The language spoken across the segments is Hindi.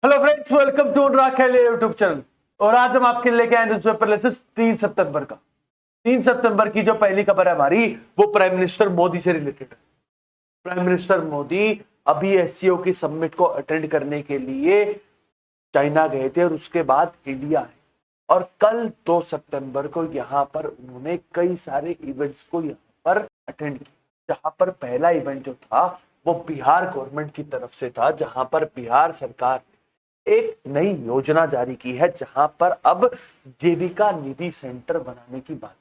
हेलो फ्रेंड्स, वेलकम टू अनुराग खेले यूट्यूब चैनल। और आज हम आपके लिए लेके आए न्यूज़पेपर एनालिसिस 3 सितंबर का। 3 सितंबर की जो पहली खबर है हमारी, वो प्राइम मिनिस्टर मोदी से रिलेटेड है। प्राइम मिनिस्टर मोदी अभी एससीओ की समिट को अटेंड करने के लिए चाइना गए थे और उसके बाद इंडिया आए। और कल 2 सितंबर को यहाँ पर उन्होंने कई सारे इवेंट्स को यहाँ पर अटेंड किया। जहाँ पर पहला इवेंट जो था वो बिहार गवर्नमेंट की तरफ से था, जहाँ पर बिहार सरकार एक नई योजना जारी की है, जहां पर अब जीविका निधि सेंटर बनाने की बात,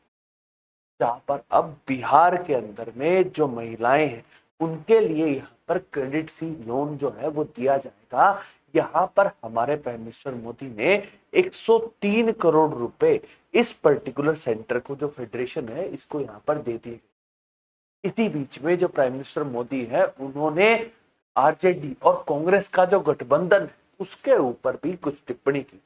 जहां पर अब बिहार के अंदर में जो महिलाएं हैं उनके लिए यहाँ पर क्रेडिट फ्री लोन जो है वो दिया जाएगा। यहाँ पर हमारे प्राइम मिनिस्टर मोदी ने 103 करोड़ रुपए इस पर्टिकुलर सेंटर को, जो फेडरेशन है, इसको यहाँ पर दे दिए गए। इसी बीच में जो प्राइम मिनिस्टर मोदी है उन्होंने आरजेडी और कांग्रेस का जो गठबंधन है उसके ऊपर भी कुछ टिप्पणी की।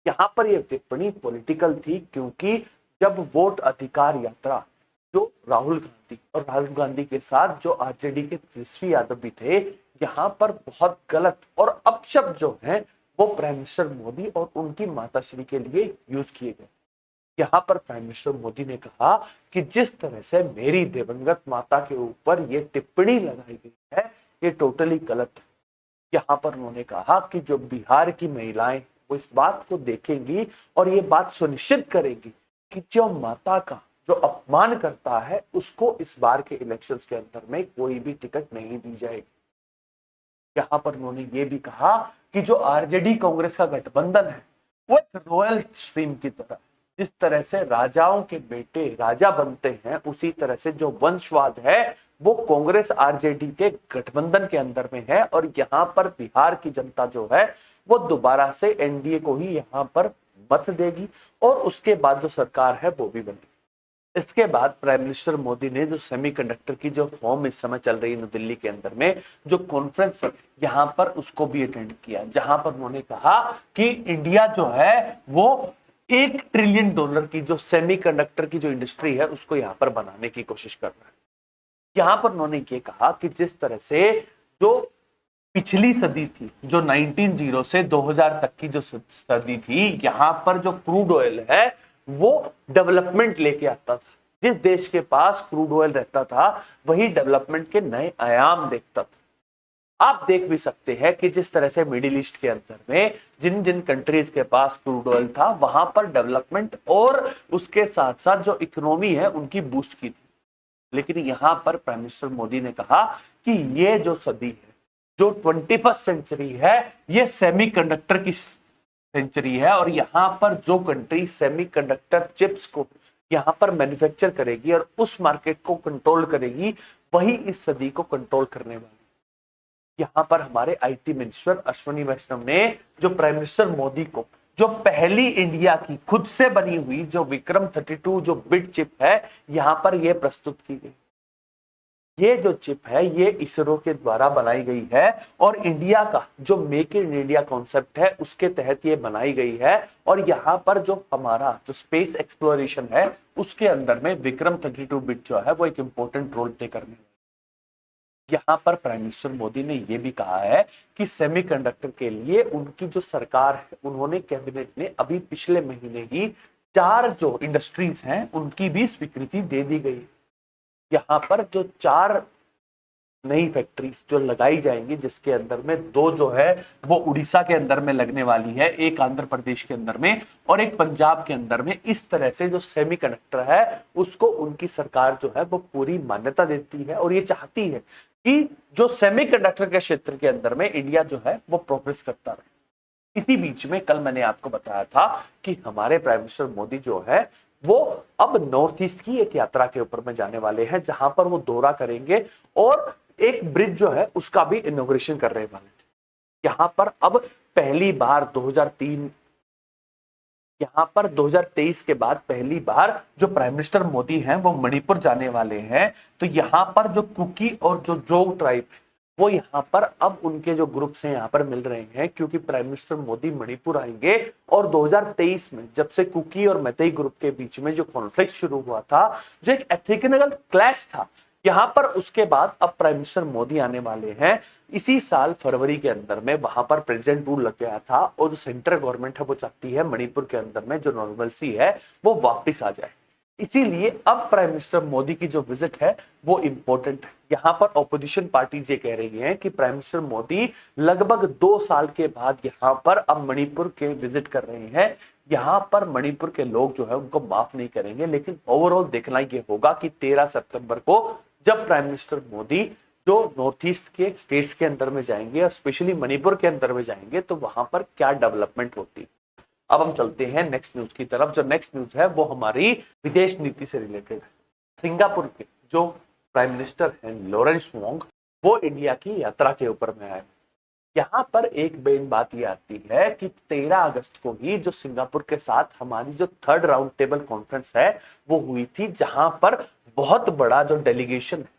यहाँ पर यह टिप्पणी पॉलिटिकल थी, क्योंकि जब वोट अधिकार यात्रा जो राहुल गांधी के साथ जो आरजेडी के तेजस्वी यादव भी थे, यहाँ पर बहुत गलत और अपशब्द जो है वो प्राइम मिनिस्टर मोदी और उनकी माताश्री के लिए यूज किए गए। यहाँ पर प्राइम मिनिस्टर मोदी ने कहा कि जिस तरह से मेरी दिवंगत माता के ऊपर ये टिप्पणी लगाई गई है, ये टोटली गलत है। यहाँ पर उन्होंने कहा कि जो बिहार की महिलाएं वो इस बात को देखेंगी और ये बात सुनिश्चित करेंगी कि जो माता का जो अपमान करता है उसको इस बार के इलेक्शंस के अंदर में कोई भी टिकट नहीं दी जाएगी। यहाँ पर उन्होंने ये भी कहा कि जो आरजेडी कांग्रेस का गठबंधन है वो एक रॉयल स्ट्रीम की तरह, जिस तरह से राजाओं के बेटे राजा बनते हैं, उसी तरह से जो वंशवाद है वो कांग्रेस आरजेडी के गठबंधन के अंदर में है। और यहाँ पर बिहार की जनता जो है वो दोबारा से एनडीए को ही यहाँ पर मत देगी और उसके बाद जो सरकार है वो भी बनेगी। इसके बाद प्राइम मिनिस्टर मोदी ने जो सेमीकंडक्टर की जो फॉर्म इस समय चल रही है न्यू दिल्ली के अंदर में जो कॉन्फ्रेंस है, यहाँ पर उसको भी अटेंड किया, जहां पर उन्होंने कहा कि इंडिया जो है वो $1 ट्रिलियन की जो सेमीकंडक्टर की जो इंडस्ट्री है उसको यहाँ पर बनाने की कोशिश कर रहा है। यहाँ पर उन्होंने ये कहा कि जिस तरह से जो पिछली सदी थी, जो 1900 से 2000 तक की जो सदी थी, यहाँ पर जो क्रूड ऑयल है वो डेवलपमेंट लेके आता था। जिस देश के पास क्रूड ऑयल रहता था वही डेवलपमेंट के नए आयाम देखता था। आप देख भी सकते हैं कि जिस तरह से मिडिल ईस्ट के अंदर में जिन जिन कंट्रीज के पास क्रूड ऑयल था वहां पर डेवलपमेंट और उसके साथ साथ जो इकोनॉमी है उनकी बूस्ट की थी। लेकिन यहां पर प्राइम मिनिस्टर मोदी ने कहा कि ये जो सदी है, जो 21st सेंचुरी है, ये सेमीकंडक्टर की सेंचुरी है। और यहाँ पर जो कंट्री सेमीकंडक्टर चिप्स को यहाँ पर मैन्युफैक्चर करेगी और उस मार्केट को कंट्रोल करेगी, वही इस सदी को कंट्रोल करने वाली। यहाँ पर हमारे आईटी मिनिस्टर अश्विनी वैष्णव ने जो प्राइम मिनिस्टर मोदी को जो पहली इंडिया की खुद से बनी हुई जो विक्रम 32 जो बिट चिप है यहाँ पर यह प्रस्तुत की गई। ये जो चिप है ये इसरो के द्वारा बनाई गई है और इंडिया का जो मेक इन इंडिया कॉन्सेप्ट है उसके तहत ये बनाई गई है। और यहाँ पर जो हमारा जो स्पेस एक्सप्लोरेशन है उसके अंदर में विक्रम 32 बिट जो है वो एक इंपॉर्टेंट रोल प्ले करने वाला। यहाँ पर प्राइम मिनिस्टर मोदी ने यह भी कहा है कि सेमीकंडक्टर के लिए उनकी जो सरकार है, उन्होंने कैबिनेट ने अभी पिछले महीने ही 4 जो इंडस्ट्रीज हैं उनकी भी स्वीकृति दे दी गई। यहाँ पर जो 4 नई फैक्ट्रीज जो लगाई जाएंगी, जिसके अंदर में 2 जो है वो उड़ीसा के अंदर में लगने वाली है, एक आंध्र प्रदेश के अंदर में और एक पंजाब के अंदर में। इस तरह से जो सेमीकंडक्टर है उसको उनकी सरकार जो है वो पूरी मान्यता देती है और ये चाहती है कि जो सेमीकंडक्टर के क्षेत्र के अंदर में इंडिया जो है वो प्रोग्रेस करता रहे। इसी बीच में कल मैंने आपको बताया था कि हमारे प्राइम मिनिस्टर मोदी जो है वो अब नॉर्थ ईस्ट की एक यात्रा के ऊपर में जाने वाले हैं, जहां पर वो दौरा करेंगे और एक ब्रिज जो है उसका भी इनॉग्रेशन करने वाले थे। यहां पर अब पहली बार 2023 के बाद पहली बार जो प्राइम मिनिस्टर मोदी हैं वो मणिपुर जाने वाले हैं। तो यहाँ पर जो कुकी और जो जोग ट्राइब वो यहाँ पर अब उनके जो ग्रुप्स हैं यहाँ पर मिल रहे हैं, क्योंकि प्राइम मिनिस्टर मोदी मणिपुर आएंगे। और 2023 में जब से कुकी और मैतेई ग्रुप के बीच में जो कॉन्फ्लिक्ट शुरू हुआ था, जो एक एथिकल क्लैश था, यहां पर उसके बाद अब प्राइम मिनिस्टर मोदी आने वाले हैं। इसी साल फरवरी के अंदर में वहां पर प्रेसिडेंट रूल लग गया था और जो सेंट्रल गवर्नमेंट है वो चाहती है मणिपुर के अंदर में जो नॉर्मलसी है वो वापस आ जाए। इसीलिए अब प्राइम मिनिस्टर मोदी की जो विजिट है वो इंपॉर्टेंट है। यहां पर ऑपोजिशन पार्टी ये कह रही है कि प्राइम मिनिस्टर मोदी लगभग 2 साल के बाद यहां पर अब मणिपुर के विजिट कर रहे हैं। यहां पर मणिपुर के लोग जो है उनको माफ नहीं करेंगे, लेकिन ओवरऑल देखना ये होगा कि 13 सितंबर को जब प्राइम मिनिस्टर मोदी जो नॉर्थ ईस्ट के स्टेट्स के अंदर में जाएंगे और स्पेशली मणिपुर के अंदर में जाएंगे तो वहां पर क्या डेवलपमेंट होती है। अब हम चलते हैं नेक्स्ट न्यूज की तरफ। जो नेक्स्ट न्यूज है वो हमारी विदेश नीति से रिलेटेड है। सिंगापुर के जो प्राइम मिनिस्टर हैं लॉरेंस वोंग, वो इंडिया की यात्रा के ऊपर में आए। यहाँ पर एक मेन बात ये आती है कि 13 अगस्त को ही जो सिंगापुर के साथ हमारी जो 3rd राउंड टेबल कॉन्फ्रेंस है वो हुई थी, जहां पर बहुत बड़ा जो डेलीगेशन है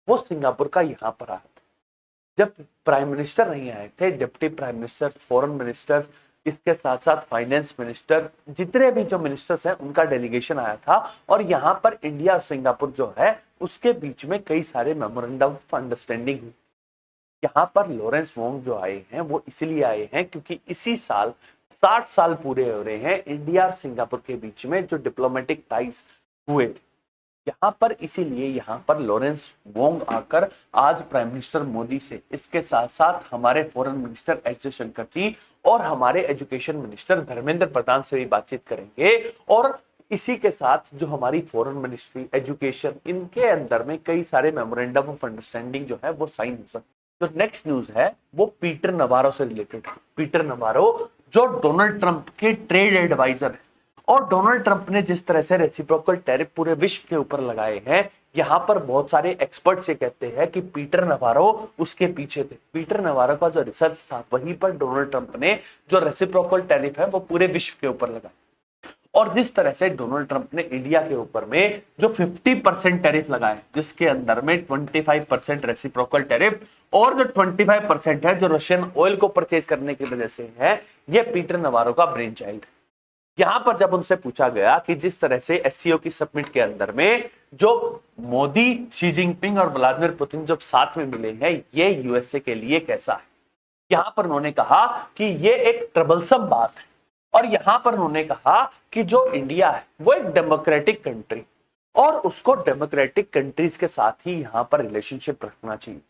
वो सिंगापुर का यहाँ पर आया था। जब प्राइम मिनिस्टर नहीं आए थे, deputy prime minister, foreign minister, इसके साथ साथ फाइनेंस मिनिस्टर, जितने भी जो मिनिस्टर्स हैं उनका डेलीगेशन आया था और यहाँ पर इंडिया और सिंगापुर जो है उसके बीच में कई सारे मेमोरेंडम ऑफ अंडरस्टैंडिंग हुई। यहाँ पर लॉरेंस वोंग जो आए हैं वो इसलिए आए हैं क्योंकि इसी साल 60 साल पूरे हो रहे हैं इंडिया और सिंगापुर के बीच में जो डिप्लोमेटिक टाइज हुए थे। यहाँ पर इसीलिए यहाँ पर लॉरेंस वोंग आकर आज प्राइम मिनिस्टर मोदी से, इसके साथ साथ हमारे फॉरेन मिनिस्टर एस जयशंकर जी और हमारे एजुकेशन मिनिस्टर धर्मेंद्र प्रधान से भी बातचीत करेंगे और इसी के साथ जो हमारी फॉरेन मिनिस्ट्री, एजुकेशन, इनके अंदर में कई सारे मेमोरेंडम ऑफ अंडरस्टैंडिंग जो है वो साइन हो सकते। जो नेक्स्ट न्यूज है वो पीटर नवारो से रिलेटेड है। पीटर नवारो जो डोनाल्ड ट्रंप के ट्रेड एडवाइजर है और डोनाल्ड ट्रंप ने जिस तरह से रेसिप्रोकल टैरिफ पूरे विश्व के ऊपर लगाए हैं, यहाँ पर बहुत सारे एक्सपर्ट्स ये कहते हैं कि पीटर नवारो उसके पीछे थे। पीटर नवारो का जो रिसर्च था वहीं पर डोनाल्ड ट्रंप ने जो रेसिप्रोकल टैरिफ है वो पूरे विश्व के ऊपर लगाया और जिस तरह से डोनाल्ड ट्रंप ने इंडिया के ऊपर में जो 50% टैरिफ लगाए, जिसके अंदर में 25% रेसिप्रोकल टैरिफ और जो 25% है जो रशियन ऑयल को परचेज करने की वजह से है, ये पीटर नवारो का ब्रेन चाइल्ड है। यहां पर जब उनसे पूछा गया कि जिस तरह से एससीओ की समिट के अंदर में जो मोदी, शी जिनपिंग और व्लादिमीर पुतिन जब साथ में मिले हैं, ये यूएसए के लिए कैसा है, यहां पर उन्होंने कहा कि ये एक ट्रबलसम बात है और यहां पर उन्होंने कहा कि जो इंडिया है वो एक डेमोक्रेटिक कंट्री और उसको डेमोक्रेटिक कंट्रीज के साथ ही यहां पर रिलेशनशिप रखना चाहिए।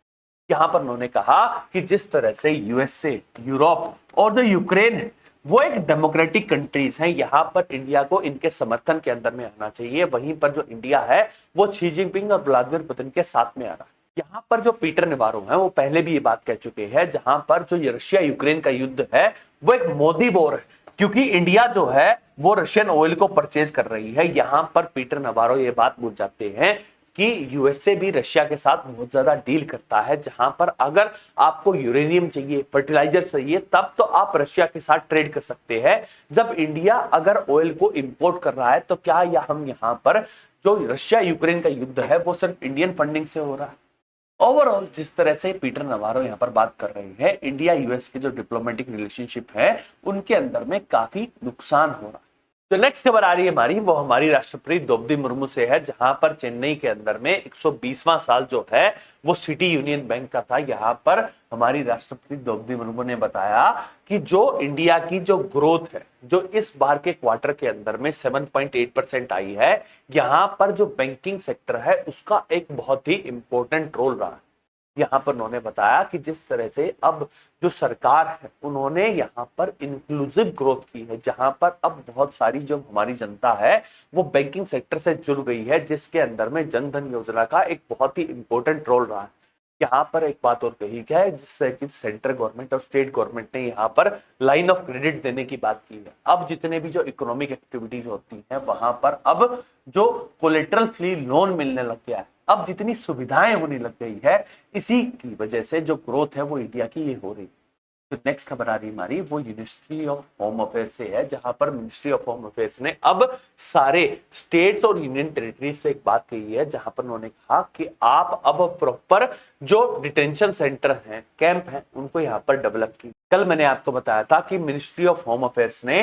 यहां पर उन्होंने कहा कि जिस तरह से यूएसए, यूरोप और जो यूक्रेन है वो एक डेमोक्रेटिक कंट्रीज हैं, यहां पर इंडिया को इनके समर्थन के अंदर में आना चाहिए। वहीं पर जो इंडिया है वो शी जिनपिंग और व्लादिमीर पुतिन के साथ में आ रहा है। यहाँ पर जो पीटर नवारो है वो पहले भी ये बात कह चुके हैं, जहां पर जो रशिया यूक्रेन का युद्ध है वो एक मोदी वॉर है, क्योंकि इंडिया जो है वो रशियन ऑयल को परचेज कर रही है। यहां पर पीटर नवारो ये बात भूल जाते हैं कि यूएसए भी रशिया के साथ बहुत ज्यादा डील करता है, जहां पर अगर आपको यूरेनियम चाहिए, फर्टिलाइजर चाहिए, तब तो आप रशिया के साथ ट्रेड कर सकते हैं। जब इंडिया अगर ऑयल को इंपोर्ट कर रहा है तो क्या हम यहां पर जो रशिया यूक्रेन का युद्ध है वो सिर्फ इंडियन फंडिंग से हो रहा है। ओवरऑल जिस तरह से पीटर नवारो यहाँ पर बात कर रहे हैं, इंडिया यूएस के जो डिप्लोमेटिक रिलेशनशिप है उनके अंदर में काफी नुकसान हो रहा है। जो नेक्स्ट खबर आ रही है हमारी, वो हमारी राष्ट्रपति द्रौपदी मुर्मू से है, जहां पर चेन्नई के अंदर में 120वां साल जो है वो सिटी यूनियन बैंक का था। यहाँ पर हमारी राष्ट्रपति द्रौपदी मुर्मू ने बताया कि जो इंडिया की जो ग्रोथ है जो इस बार के क्वार्टर के अंदर में 7.8% आई है, यहाँ पर जो बैंकिंग सेक्टर है उसका एक बहुत ही इंपॉर्टेंट रोल रहा है। यहाँ पर उन्होंने बताया कि जिस तरह से अब जो सरकार है उन्होंने यहाँ पर इंक्लूसिव ग्रोथ की है, जहां पर अब बहुत सारी जो हमारी जनता है वो बैंकिंग सेक्टर से जुड़ गई है, जिसके अंदर में जन धन योजना का एक बहुत ही इंपॉर्टेंट रोल रहा है। यहाँ पर एक बात और कही गया है, जिससे कि सेंट्रल गवर्नमेंट और स्टेट गवर्नमेंट ने यहाँ पर लाइन ऑफ क्रेडिट देने की बात की है। अब जितने भी जो इकोनॉमिक एक्टिविटीज होती हैं वहां पर अब जो कोलेटरल फ्री लोन मिलने लग गया है, अब जितनी सुविधाएं होने लग गई है, इसी की वजह से जो ग्रोथ है वो इंडिया की ये हो रही है। तो नेक्स्ट खबर आ रही हमारी वो मिनिस्ट्री ऑफ होम अफेयर्स से है, जहां पर मिनिस्ट्री ऑफ होम अफेयर्स ने अब सारे स्टेट्स और यूनियन टेरिटरीज से एक बात कही है, जहां पर उन्होंने कहा कि आप अब प्रॉपर जो डिटेंशन सेंटर हैं, कैंप हैं, उनको यहाँ पर डेवलप की। कल मैंने आपको बताया था कि मिनिस्ट्री ऑफ होम अफेयर्स ने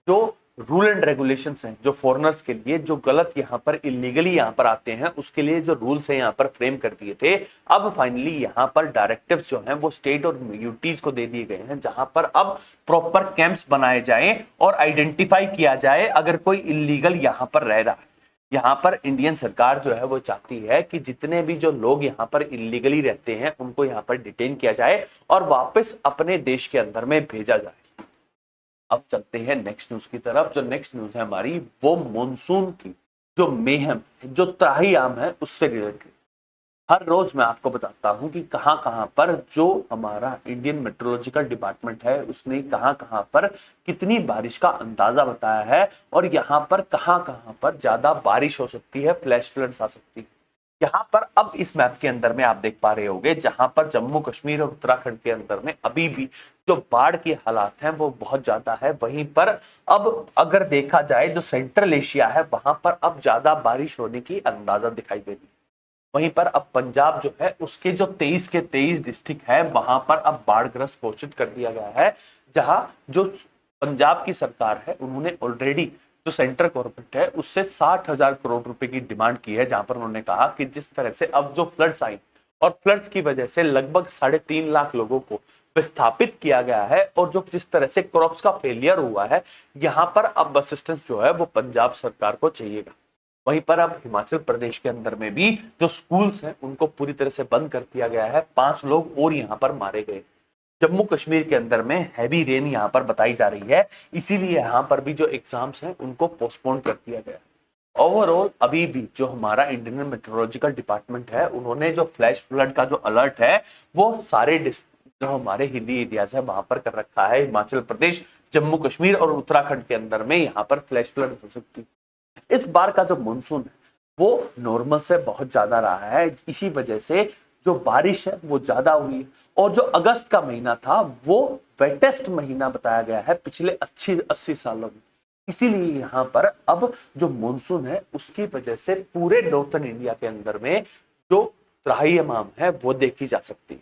जो रूल एंड रेगुलेशंस हैं जो फॉरेनर्स के लिए, जो गलत यहाँ पर इलीगली यहाँ पर आते हैं उसके लिए जो रूल्स हैं यहाँ पर फ्रेम कर दिए थे, अब फाइनली यहाँ पर डायरेक्टिव्स जो हैं वो स्टेट और यूटीज को दे दिए गए हैं, जहां पर अब प्रॉपर कैंप्स बनाए जाएं और आइडेंटिफाई किया जाए अगर कोई इलीगल यहाँ पर रह रहा है। यहाँ पर इंडियन सरकार जो है वो चाहती है कि जितने भी जो लोग यहाँ पर इलीगली रहते हैं उनको यहाँ पर डिटेन किया जाए और वापस अपने देश के अंदर में भेजा जाए। अब चलते हैं नेक्स्ट न्यूज की तरफ। जो नेक्स्ट न्यूज है हमारी वो मॉनसून की जो मेहम जो त्राहिमाम है उससे रिलेटेड। हर रोज मैं आपको बताता हूं कि कहां कहां पर जो हमारा इंडियन मेट्रोलॉजिकल डिपार्टमेंट है उसने कहां कहां पर कितनी बारिश का अंदाजा बताया है और यहां पर कहां कहां पर ज्यादा बारिश हो सकती है, फ्लैश फ्लड्स आ सकती है। यहाँ पर अब इस मैप के अंदर में आप देख पा रहे होंगे जहां पर जम्मू कश्मीर और उत्तराखंड के अंदर में अभी भी जो बाढ़ की हालात हैं वो बहुत ज्यादा है। वहीं पर अब अगर देखा जाए जो सेंट्रल एशिया है वहां पर अब ज्यादा बारिश होने की अंदाजा दिखाई दे रही है। वहीं पर अब पंजाब जो है उसके जो 23 के 23 डिस्ट्रिक्ट है वहां पर अब बाढ़ग्रस्त घोषित कर दिया गया है, जहां जो पंजाब की सरकार है उन्होंने ऑलरेडी जो सेंट्रल गवर्नमेंट है उससे 60,000 करोड़ रुपए की डिमांड की है, जहां पर उन्होंने कहा कि जिस तरह से अब जो फ्लड्स आई और फ्लड्स की वजह से लगभग 3.5 लाख लोगों को विस्थापित किया गया है और जो जिस तरह से क्रॉप्स का फेलियर हुआ है, यहाँ पर अब असिस्टेंस जो है वो पंजाब सरकार को चाहिएगा। वहीं पर अब हिमाचल प्रदेश के अंदर में भी जो स्कूल्स हैं उनको पूरी तरह से बंद कर दिया गया है। 5 लोग और यहाँ पर मारे गए। जम्मू कश्मीर के अंदर में हैवी रेन यहाँ पर बताई जा रही है, इसीलिए यहाँ पर भी जो एग्जाम्स हैं उनको पोस्टपोन कर दिया गया। ओवरऑल अभी भी जो हमारा इंडियन मेट्रोलॉजिकल डिपार्टमेंट है उन्होंने जो फ्लैश फ्लड का जो अलर्ट है वो सारे जो हमारे हिली एरियाज है वहां पर कर रखा है। हिमाचल प्रदेश, जम्मू कश्मीर और उत्तराखंड के अंदर में यहाँ पर फ्लैश फ्लड हो सकती है। इस बार का जो मानसून है वो नॉर्मल से बहुत ज्यादा रहा है, इसी वजह से जो बारिश है वो ज्यादा हुई है और जो अगस्त का महीना था वो वेटेस्ट महीना बताया गया है पिछले 80 सालों में। इसीलिए यहाँ पर अब जो मानसून है उसकी वजह से पूरे नॉर्थन इंडिया के अंदर में जो त्राहिमाम है वो देखी जा सकती है।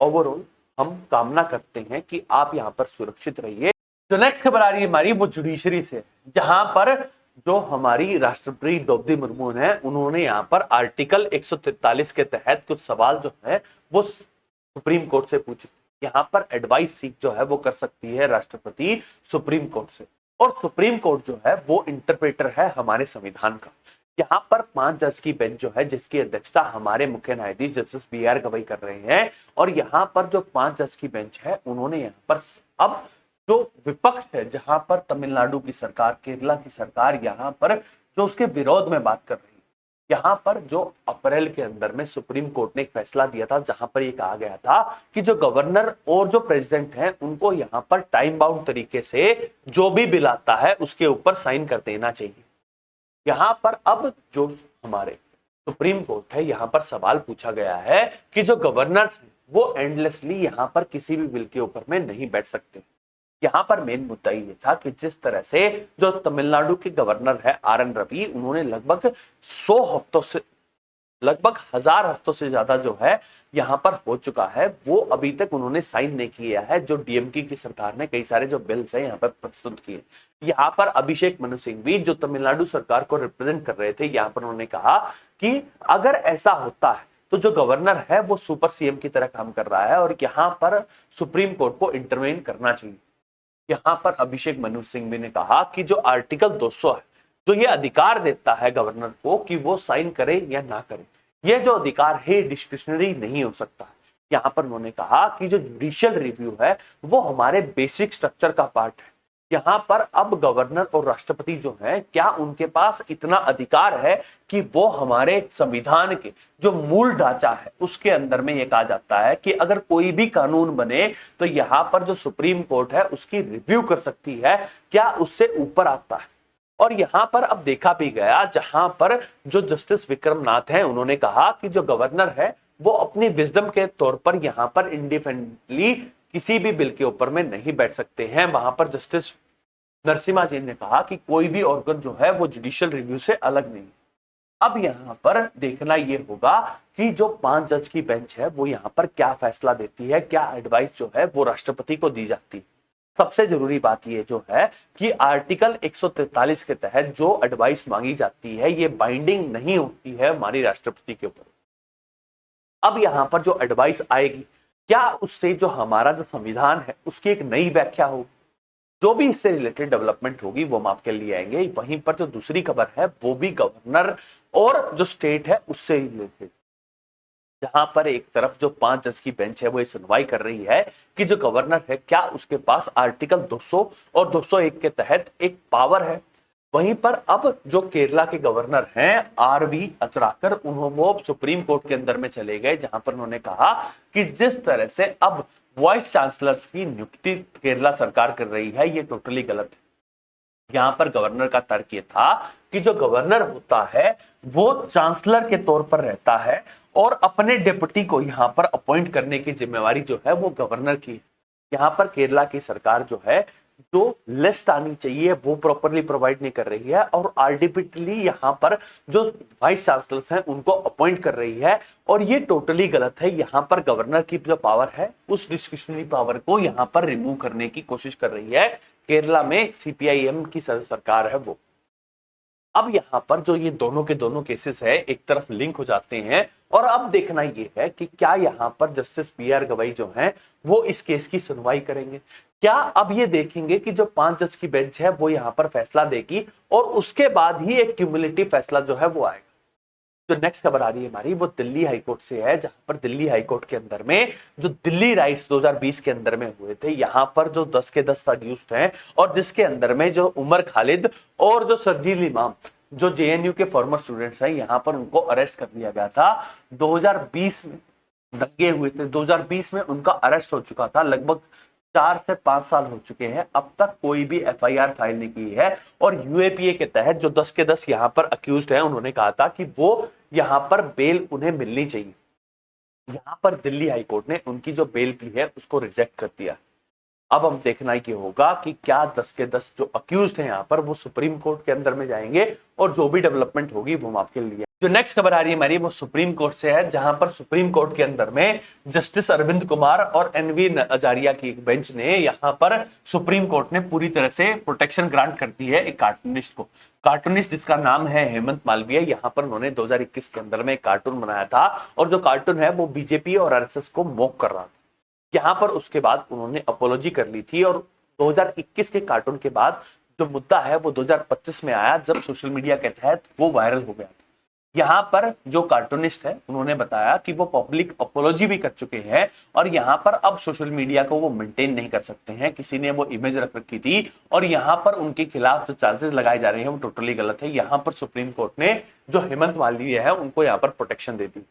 ओवरऑल हम कामना करते हैं कि आप यहाँ पर सुरक्षित रहिए। जो नेक्स्ट खबर आ रही है हमारी वो जुडिशरी से, जहां पर जो हमारी राष्ट्रपति द्रौपदी मुर्मू है उन्होंने यहाँ पर आर्टिकल 143 के तहत कुछ सवाल जो है वो सुप्रीम कोर्ट से पूछे। यहाँ पर एडवाइस सीख जो है वो कर सकती है राष्ट्रपति सुप्रीम कोर्ट से, और सुप्रीम कोर्ट जो है वो इंटरप्रेटर है हमारे संविधान का। यहाँ पर 5 जज की बेंच जो है जिसकी अध्यक्षता हमारे मुख्य न्यायाधीश जस्टिस BR गवई कर रहे हैं, और यहाँ पर जो 5 जज की बेंच है उन्होंने यहाँ पर अब जो विपक्ष है जहां पर तमिलनाडु की सरकार, केरला की सरकार यहाँ पर जो उसके विरोध में बात कर रही है, यहाँ पर जो अप्रैल के अंदर में सुप्रीम कोर्ट ने एक फैसला दिया था जहां पर ये कहा गया था कि जो गवर्नर और जो प्रेसिडेंट हैं उनको यहाँ पर टाइम बाउंड तरीके से जो भी बिल आता है उसके ऊपर साइन कर देना चाहिए। यहाँ पर अब जो हमारे सुप्रीम कोर्ट है यहाँ पर सवाल पूछा गया है कि जो गवर्नर्स हैं वो एंडलेसली यहाँ पर किसी भी बिल के ऊपर में नहीं बैठ सकते। यहाँ पर मेन मुद्दा ये था कि जिस तरह से जो तमिलनाडु के गवर्नर है RN रवि, उन्होंने लगभग 100 हफ्तों से लगभग 1000 हफ्तों से ज्यादा जो है यहाँ पर हो चुका है, वो अभी तक उन्होंने साइन नहीं किया है। जो DMK की सरकार ने कई सारे जो बिल्स है यहाँ पर प्रस्तुत किए। यहाँ पर अभिषेक मनु सिंघवी जो तमिलनाडु सरकार को रिप्रेजेंट कर रहे थे, यहाँ पर उन्होंने कहा कि अगर ऐसा होता है तो जो गवर्नर है वो सुपर CM की तरह काम कर रहा है और यहाँ पर सुप्रीम कोर्ट को इंटरवेन करना चाहिए। यहाँ पर अभिषेक मनु सिंघवी ने कहा कि जो आर्टिकल 200 है जो ये अधिकार देता है गवर्नर को कि वो साइन करे या ना करे, ये जो अधिकार है डिस्क्रिशनरी नहीं हो सकता। यहाँ पर उन्होंने कहा कि जो जुडिशियल रिव्यू है वो हमारे बेसिक स्ट्रक्चर का पार्ट है। यहाँ पर अब गवर्नर और राष्ट्रपति जो है क्या उनके पास इतना अधिकार है कि वो हमारे संविधान के जो मूल ढांचा है उसके अंदर में ये कहा जाता है कि अगर कोई भी कानून बने तो यहाँ पर जो सुप्रीम कोर्ट है उसकी रिव्यू कर सकती है, क्या उससे ऊपर आता है। और यहाँ पर अब देखा भी गया जहां पर जो जस्टिस विक्रमनाथ हैं उन्होंने कहा कि जो गवर्नर है वो अपनी विजडम के तौर पर यहाँ पर इंडिपेंडेंटली किसी भी बिल के ऊपर में नहीं बैठ सकते हैं। वहां पर जस्टिस नरसिम्हा जी ने कहा कि कोई भी ऑर्गन जो है वो जुडिशियल रिव्यू से अलग नहीं। अब यहाँ पर देखना ये होगा कि जो 5 जज की बेंच है वो यहाँ पर क्या फैसला देती है, क्या एडवाइस जो है वो राष्ट्रपति को दी जाती है। सबसे जरूरी बात ये जो है कि आर्टिकल 143 के तहत जो एडवाइस मांगी जाती है ये बाइंडिंग नहीं होती है हमारी राष्ट्रपति के ऊपर। अब यहां पर जो एडवाइस आएगी, क्या उससे जो हमारा जो संविधान है उसकी एक नई व्याख्या होगी? जो भी इससे रिलेटेड डेवलपमेंट होगी वो हम आपके लिए आएंगे। वहीं पर जो दूसरी खबर है वो भी गवर्नर और जो स्टेट है उससे रिलेटेड, जहां पर एक तरफ जो 5 जज की बेंच है वो ये सुनवाई कर रही है कि जो गवर्नर है क्या उसके पास आर्टिकल 200 और 201 के तहत एक पावर है। वहीं पर अब जो केरला के गवर्नर हैं आरवी अचराकर, उन्होंने वो सुप्रीम कोर्ट के अंदर में चले गए, जहां पर उन्होंने कहा कि जिस तरह से अब वाइस चांसलर्स की नियुक्ति केरला सरकार कर रही है ये टोटली गलत है। यहां पर गवर्नर का तर्क ये था कि जो गवर्नर होता है वो चांसलर के तौर पर रहता है और अपने डिप्टी को यहां पर अपॉइंट करने की जिम्मेवारी जो है वो गवर्नर की है। यहां पर केरला की सरकार जो है जो लिस्ट आनी चाहिए वो प्रॉपरली प्रोवाइड नहीं कर रही है और आर्टिफिशियली यहां पर जो वाइस चांसलर्स हैं उनको अपॉइंट कर रही है और ये टोटली गलत है। यहां पर गवर्नर की जो पावर है उस डिस्क्रिशनरी पावर को यहां पर रिमूव करने की कोशिश कर रही है केरला में सीपीआईएम की सरकार है वो। अब यहां पर जो ये दोनों के दोनों केसेस है एक तरफ लिंक हो जाते हैं और अब देखना ये है कि क्या यहां पर जस्टिस पीआर गवाई जो हैं वो इस केस की सुनवाई करेंगे। क्या अब ये देखेंगे कि जो 5 जज की बेंच है वो यहां पर फैसला देगी और उसके बाद ही एक क्यूमुलेटिव फैसला जो है वो आएगा। जो नेक्स्ट खबर आ रही है हमारी वो दिल्ली हाईकोर्ट से है, जहां पर दिल्ली हाईकोर्ट के अंदर में जो दिल्ली राइट्स 2020 के अंदर में हुए थे, यहां पर जो 10 के 10 अक्यूज्ड हैं और जिसके अंदर में जो उमर खालिद और जो सरजील इमाम जो जेएनयू के फॉर्मर स्टूडेंट्स हैं यहां पर उनको अरेस्ट कर लिया गया था। 2020 में दंगे हुए थे, 2020 में उनका अरेस्ट हो चुका था, लगभग 4 से 5 साल हो चुके हैं, अब तक कोई भी एफआईआर फाइल नहीं की है। और यूएपीए के तहत जो 10 के 10 यहां पर अक्यूज्ड हैं उन्होंने कहा था कि वो यहां पर बेल उन्हें मिलनी चाहिए। यहां पर दिल्ली हाईकोर्ट ने उनकी जो बेल प्ली है उसको रिजेक्ट कर दिया। अब हम देखना ये होगा कि क्या 10 के 10 जो अक्यूज्ड हैं यहां पर वो सुप्रीम कोर्ट के अंदर में जाएंगे और जो भी डेवलपमेंट होगी वो हम आपके लिए। जो नेक्स्ट खबर आ रही है हमारी वो सुप्रीम कोर्ट से है, जहां पर सुप्रीम कोर्ट के अंदर में जस्टिस अरविंद कुमार और एनवी अजारिया की एक बेंच ने यहां पर सुप्रीम कोर्ट ने पूरी तरह से प्रोटेक्शन ग्रांट कर दी है एक कार्टूनिस्ट को। कार्टूनिस्ट जिसका नाम है हेमंत मालवीय, यहां पर उन्होंने 2021 के अंदर में एक कार्टून बनाया था और जो कार्टून है वो बीजेपी और आरएसएस को मॉक कर रहा था। यहां पर उसके बाद उन्होंने अपोलॉजी कर ली थी और 2021 के कार्टून के बाद जो मुद्दा है वो 2025 में आया जब सोशल मीडिया के तहत वो वायरल हो गया था। यहां पर जो कार्टूनिस्ट है उन्होंने बताया कि वो पब्लिक अपोलॉजी भी कर चुके हैं और यहां पर अब सोशल मीडिया को वो मेंटेन नहीं कर सकते हैं। किसी ने वो इमेज रख रखी थी और यहां पर उनके खिलाफ जो चार्जेस लगाए जा रहे हैं वो टोटली गलत है। यहां पर सुप्रीम कोर्ट ने जो हेमंत मालवीय है उनको यहां पर प्रोटेक्शन दे दी।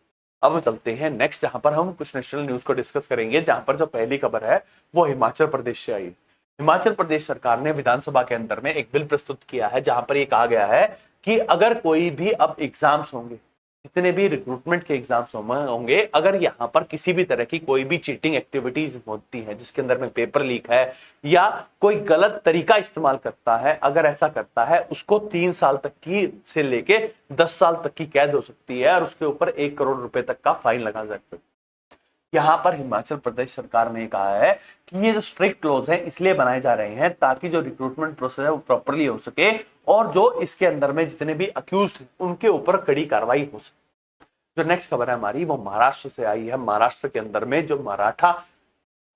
अब हम चलते हैं नेक्स्ट, जहां पर हम कुछ नेशनल न्यूज को डिस्कस करेंगे, जहां पर जो पहली खबर है वो हिमाचल प्रदेश से आई। हिमाचल प्रदेश सरकार ने विधानसभा के अंदर में एक बिल प्रस्तुत किया है जहां पर ये कहा गया है कि अगर कोई भी अब एग्जाम्स होंगे, जितने भी रिक्रूटमेंट के एग्जाम्स होंगे, अगर यहाँ पर किसी भी तरह की कोई भी चीटिंग एक्टिविटीज होती है जिसके अंदर में पेपर लीक है या कोई गलत तरीका इस्तेमाल करता है, अगर ऐसा करता है उसको 3 साल तक की से लेके 10 साल तक की कैद हो सकती है और उसके ऊपर 1 करोड़ रुपए तक का फाइन लगा सकते हैं। यहाँ पर हिमाचल प्रदेश सरकार ने कहा है कि ये जो स्ट्रिक्ट लॉज हैं इसलिए बनाए जा रहे हैं ताकि जो रिक्रूटमेंट प्रोसेस है वो प्रॉपरली हो सके और जो इसके अंदर में जितने भी अक्यूज्ड हैं उनके ऊपर कड़ी कार्रवाई हो सके। जो नेक्स्ट खबर है हमारी वो महाराष्ट्र से आई है। महाराष्ट्र के अंदर में जो मराठा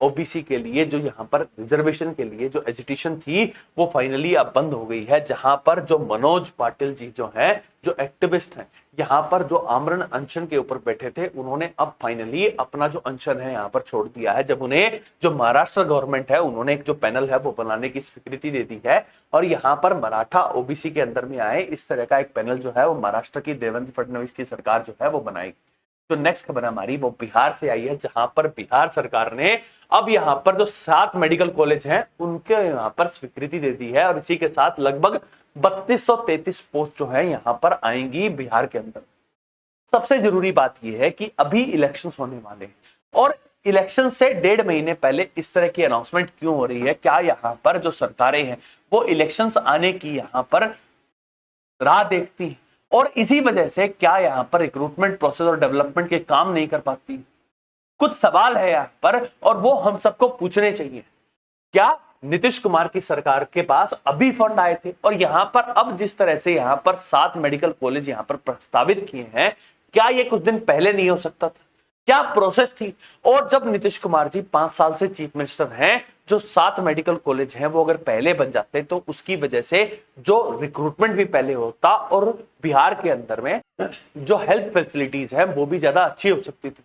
ओबीसी के लिए जो यहाँ पर रिजर्वेशन के लिए जो एजिटेशन थी वो फाइनली अब बंद हो गई है, जहां पर जो मनोज पाटिल जी जो हैं जो एक्टिविस्ट हैं यहाँ पर जो आमरण अनशन के ऊपर बैठे थे उन्होंने अब फाइनली अपना जो अनशन है यहाँ पर छोड़ दिया है, जब उन्हें जो महाराष्ट्र गवर्नमेंट है उन्होंने एक जो पैनल है वो बनाने की स्वीकृति दे दी है और यहाँ पर मराठा ओबीसी के अंदर में आए इस तरह का एक पैनल जो है वो महाराष्ट्र की देवेंद्र फडणवीस की सरकार जो है वो बनाएगी। जो नेक्स्ट खबर हमारी वो बिहार से आई है, जहां पर बिहार सरकार ने अब यहां पर जो 7 मेडिकल कॉलेज हैं उनके यहां पर स्वीकृति दे दी है और इसी के साथ लगभग 3233 पोस्ट जो है यहां पर आएंगी बिहार के अंदर। सबसे जरूरी बात यह है कि अभी इलेक्शंस होने वाले हैं और इलेक्शन से 1.5 महीने पहले इस तरह की अनाउंसमेंट क्यों हो रही है? क्या यहां पर जो सरकारें हैं वो इलेक्शंस आने की यहां पर राह देखती हैं और इसी वजह से क्या यहां पर रिक्रूटमेंट प्रोसेस और डेवलपमेंट के काम नहीं कर पाती? कुछ सवाल है यहां पर और वो हम सबको पूछने चाहिए। क्या नीतीश कुमार की सरकार के पास अभी फंड आए थे और यहां पर अब जिस तरह से यहां पर 7 मेडिकल कॉलेज यहां पर प्रस्तावित किए हैं, क्या ये कुछ दिन पहले नहीं हो सकता था? क्या प्रोसेस थी? और जब नीतीश कुमार जी 5 साल से चीफ मिनिस्टर हैं, जो 7 मेडिकल कॉलेज हैं वो अगर पहले बन जाते तो उसकी वजह से जो रिक्रूटमेंट भी पहले होता और बिहार के अंदर में जो हेल्थ फैसिलिटीज है वो भी ज्यादा अच्छी हो सकती थी।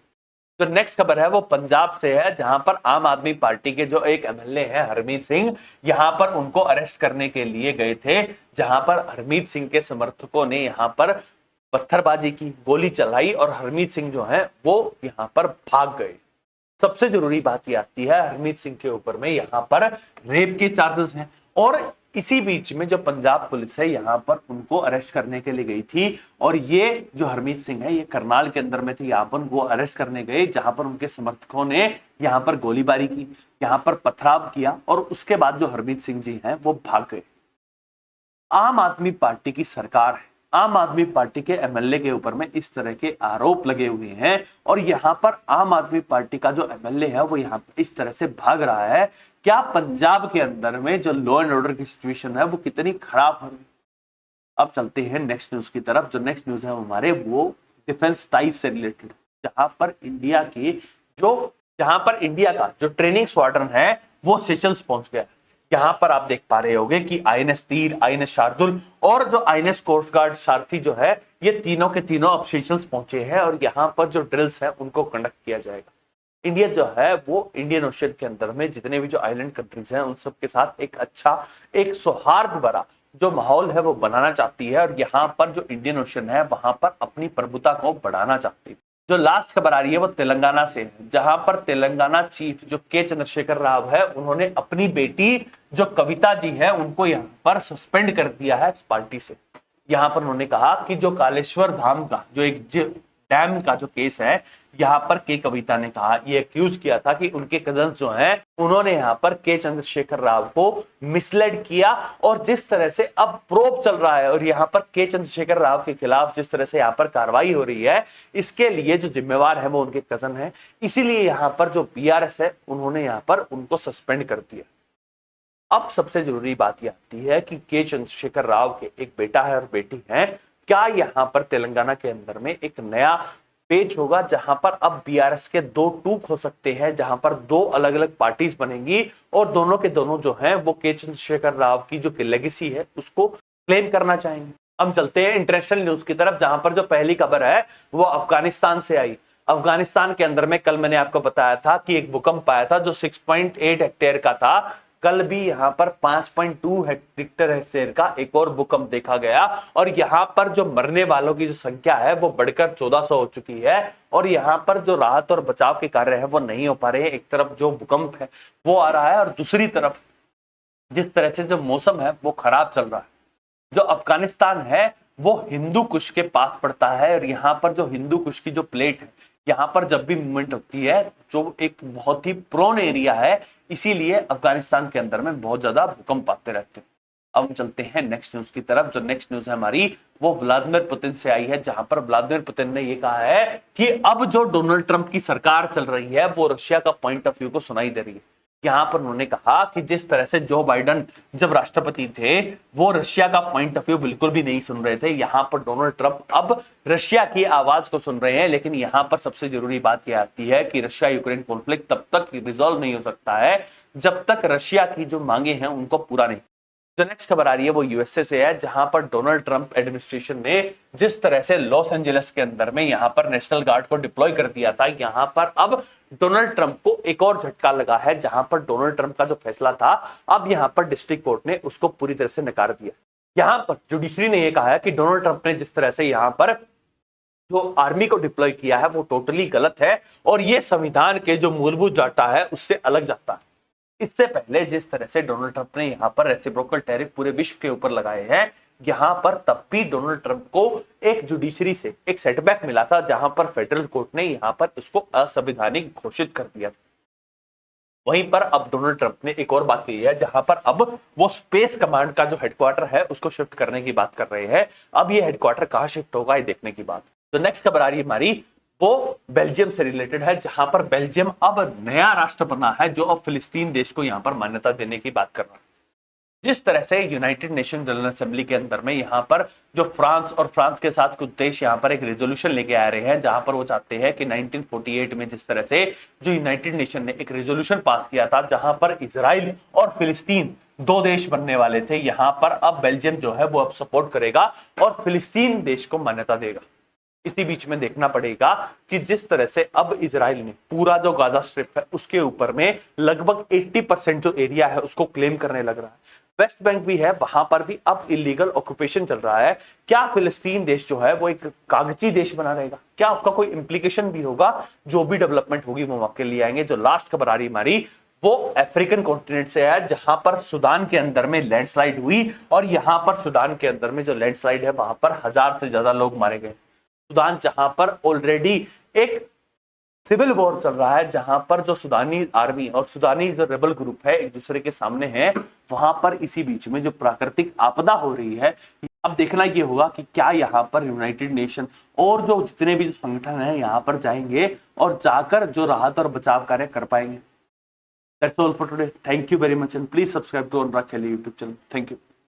जो नेक्स्ट खबर है वो पंजाब से है, जहां पर आम आदमी पार्टी के जो एक एमएलए हैं हरमीत सिंह, यहां पर उनको अरेस्ट करने के लिए गए थे, जहां पर हरमीत सिंह के समर्थकों ने यहां पर पत्थरबाजी की, गोली चलाई और हरमीत सिंह जो है वो यहां पर भाग गए। सबसे जरूरी बात यह आती है हरमीत सिंह के ऊपर में यहां पर रेप के चार्जेस हैं और इसी बीच में जो पंजाब पुलिस है यहां पर उनको अरेस्ट करने के लिए गई थी और ये जो हरमीत सिंह है ये करनाल के अंदर में थे, यहां पर वो अरेस्ट करने गए, जहां पर उनके समर्थकों ने यहां पर गोलीबारी की, यहां पर पथराव किया और उसके बाद जो हरमीत सिंह जी हैं वो भाग गए। आम आदमी पार्टी की सरकार है, आम आदमी पार्टी के एमएलए के ऊपर में इस तरह के आरोप लगे हुए हैं और यहां पर आम आदमी पार्टी का जो एमएलए है वो यहां इस तरह से भाग रहा है। क्या पंजाब के अंदर में जो लॉ एंड ऑर्डर की सिचुएशन है वो कितनी खराब हो रही है? अब चलते हैं नेक्स्ट न्यूज की तरफ। जो नेक्स्ट न्यूज है हमारे वो डिफेंस टाइज से रिलेटेड, जहां पर इंडिया का जो ट्रेनिंग स्क्वाड्रन है वो सेशल्स पहुंच गया है। यहां पर आप देख पा रहे होंगे कि आईएनएस तीर, आईएनएस शार्दुल और जो आईएनएस कोस्ट गार्ड सारथी जो है ये तीनों के तीनों अब सेशल्स पहुंचे हैं और यहां पर जो ड्रिल्स है उनको कंडक्ट किया जाएगा। इंडिया जो है वो इंडियन ओशन के अंदर में जितने भी जो आइलैंड कंट्रीज हैं उन सब के साथ एक अच्छा, एक सौहार्द भरा जो माहौल है वो बनाना चाहती है और यहाँ पर जो इंडियन ओशन है वहां पर अपनी प्रभुता को बढ़ाना चाहती है। जो लास्ट खबर आ रही है वो तेलंगाना से है, जहां पर तेलंगाना चीफ जो के चंद्रशेखर राव है उन्होंने अपनी बेटी जो कविता जी है उनको यहाँ पर सस्पेंड कर दिया है पार्टी से। यहाँ पर उन्होंने कहा कि जो कालेश्वर धाम का जो एक डैम का जो केस है, यहाँ पर के कविता ने कहा, ये एक्यूज किया था कि उनके कजन जो हैं उन्होंने यहाँ पर के चंद्रशेखर राव को मिसलेड किया और जिस तरह से अब प्रोब चल रहा है और यहाँ पर के चंद्रशेखर राव के खिलाफ जिस तरह से यहाँ पर कार्रवाई हो रही है, इसके लिए जो जिम्मेवार है वो उनके कजन है। इसीलिए यहाँ पर जो बीआरएस है उन्होंने यहाँ पर उनको सस्पेंड कर दिया। अब सबसे जरूरी बात यह आती है कि के चंद्रशेखर राव के एक बेटा है और बेटी है। क्या यहां पर तेलंगाना के अंदर में एक नया पेज होगा जहां पर अब बीआरएस के 2 टूक हो सकते हैं, जहां पर 2 अलग अलग पार्टीज बनेंगी और दोनों के दोनों जो हैं वो के चंद्रशेखर राव की जो लेगेसी है उसको क्लेम करना चाहेंगे। अब चलते हैं इंटरनेशनल न्यूज की तरफ, जहां पर जो पहली खबर है वो अफगानिस्तान से आई। अफगानिस्तान के अंदर में कल मैंने आपको बताया था कि एक भूकंप आया था जो 6.8 हेक्टेयर का था। कल भी यहां पर 5.2 हेक्टेयर का एक और भूकंप देखा गया और यहां पर जो मरने वालों की जो संख्या है वो बढ़कर 1400 हो चुकी है और यहां पर जो राहत और बचाव के कार्य है वो नहीं हो पा रहे हैं। एक तरफ जो भूकंप है वो आ रहा है और दूसरी तरफ जिस तरह से जो मौसम है वो खराब चल रहा है। जो अफगानिस्तान है वो हिंदू कुश के पास पड़ता है और यहाँ पर जो हिंदू कुश की जो प्लेट है यहाँ पर जब भी मूवमेंट होती है जो एक बहुत ही प्रोन एरिया है, इसीलिए अफगानिस्तान के अंदर में बहुत ज्यादा भूकंप आते रहते हैं। अब हम चलते हैं नेक्स्ट न्यूज की तरफ। जो नेक्स्ट न्यूज है हमारी वो व्लादिमीर पुतिन से आई है, जहां पर व्लादिमीर पुतिन ने ये कहा है कि अब जो डोनाल्ड ट्रंप की सरकार चल रही है वो रशिया का पॉइंट ऑफ व्यू को सुनाई दे रही है। यहां पर उन्होंने कहा कि जिस तरह से जो बाइडन जब राष्ट्रपति थे वो रशिया का पॉइंट ऑफ व्यू बिल्कुल भी नहीं सुन रहे थे, यहां पर डोनाल्ड ट्रंप अब रशिया की आवाज को सुन रहे हैं। लेकिन यहां पर सबसे जरूरी बात यह आती है कि रशिया यूक्रेन कॉन्फ्लिक्ट तब तक रिजॉल्व नहीं हो सकता है जब तक रशिया की जो मांगे हैं उनको पूरा नहीं। जो नेक्स्ट खबर आ रही है वो यूएसए से है, जहां पर डोनाल्ड ट्रंप एडमिनिस्ट्रेशन ने जिस तरह से लॉस एंजलिस के अंदर में यहां पर नेशनल गार्ड को डिप्लॉय कर दिया था, यहां पर अब डोनाल्ड ट्रंप को एक और झटका लगा है, जहां पर डोनाल्ड ट्रंप का जो फैसला था अब यहां पर डिस्ट्रिक्ट कोर्ट ने उसको पूरी तरह से नकार दिया। यहां पर जुडिशरी ने यह कहा है कि डोनाल्ड ट्रंप ने जिस तरह से यहां पर जो आर्मी को डिप्लॉय किया है वो टोटली गलत है और ये संविधान के जो मूलभूत डाटा है उससे अलग जाता है। इससे पहले जिस तरह से डोनाल्ड ट्रंप ने यहाँ पर रेसिप्रोकल टैरिफ पूरे विश्व के ऊपर लगाए हैं, यहाँ पर तब भी डोनाल्ड ट्रंप को एक जुडिशरी से एक सेटबैक मिला था, जहां पर फेडरल कोर्ट ने यहाँ पर इसको असंवैधानिक घोषित कर दिया था। वहीं पर अब डोनाल्ड ट्रंप ने एक और बात की है, जहां पर अब वो स्पेस कमांड का जो हेडक्वार्टर है उसको शिफ्ट करने की बात कर रहे हैं। अब ये हेडक्वार्टर कहाँ शिफ्ट होगा ये देखने की बात। तो नेक्स्ट खबर आ रही है हमारी वो बेल्जियम से रिलेटेड है, जहां पर बेल्जियम अब नया राष्ट्र बना है जो अब फिलिस्तीन देश को यहां पर मान्यता देने की बात कर रहा है। जिस तरह से यूनाइटेड नेशन जनरल असेंबली के अंदर में यहाँ पर जो फ्रांस और फ्रांस के साथ कुछ देश यहाँ पर एक रेजोल्यूशन लेके आ रहे हैं, जहां पर वो चाहते हैं कि 1948 में जिस तरह से जो यूनाइटेड नेशन ने एक रेजोल्यूशन पास किया था जहां पर इजराइल और फिलिस्तीन दो देश बनने वाले थे, यहाँ पर अब बेल्जियम जो है वो अब सपोर्ट करेगा और फिलिस्तीन देश को मान्यता देगा। इसी बीच में देखना पड़ेगा कि जिस तरह से अब इजराइल ने पूरा जो गाजा स्ट्रिप है उसके ऊपर में लगभग 80% जो एरिया है उसको क्लेम करने लग रहा है। वेस्ट बैंक भी है, वहां पर भी अब इलीगल ऑक्यूपेशन चल रहा है। क्या फिलिस्तीन देश जो है वो एक कागजी देश बना रहेगा? क्या उसका कोई इंप्लीकेशन भी होगा? जो भी डेवलपमेंट होगी वो आपके लिए आएंगे। जो लास्ट खबर आ रही हमारी वो अफ्रीकन कॉन्टिनेंट से है, जहां पर सुदान के अंदर में लैंडस्लाइड हुई और यहां पर सुदान के अंदर में जो लैंडस्लाइड है वहां पर 1000 से ज्यादा लोग मारे गए। सुदान जहां पर ऑलरेडी एक सिविल वॉर चल रहा है, जहां पर जो सुदानी आर्मी और सुदानी जो रेबल ग्रुप है एक दूसरे के सामने है, वहां पर इसी बीच में जो प्राकृतिक आपदा हो रही है, अब देखना ये होगा कि क्या यहाँ पर यूनाइटेड नेशन और जो जितने भी संगठन है यहाँ पर जाएंगे और जाकर जो राहत और बचाव कार्य कर पाएंगे। That's all for today. Thank you very much and please subscribe to Anurag Kheli YouTube channel. Thank you.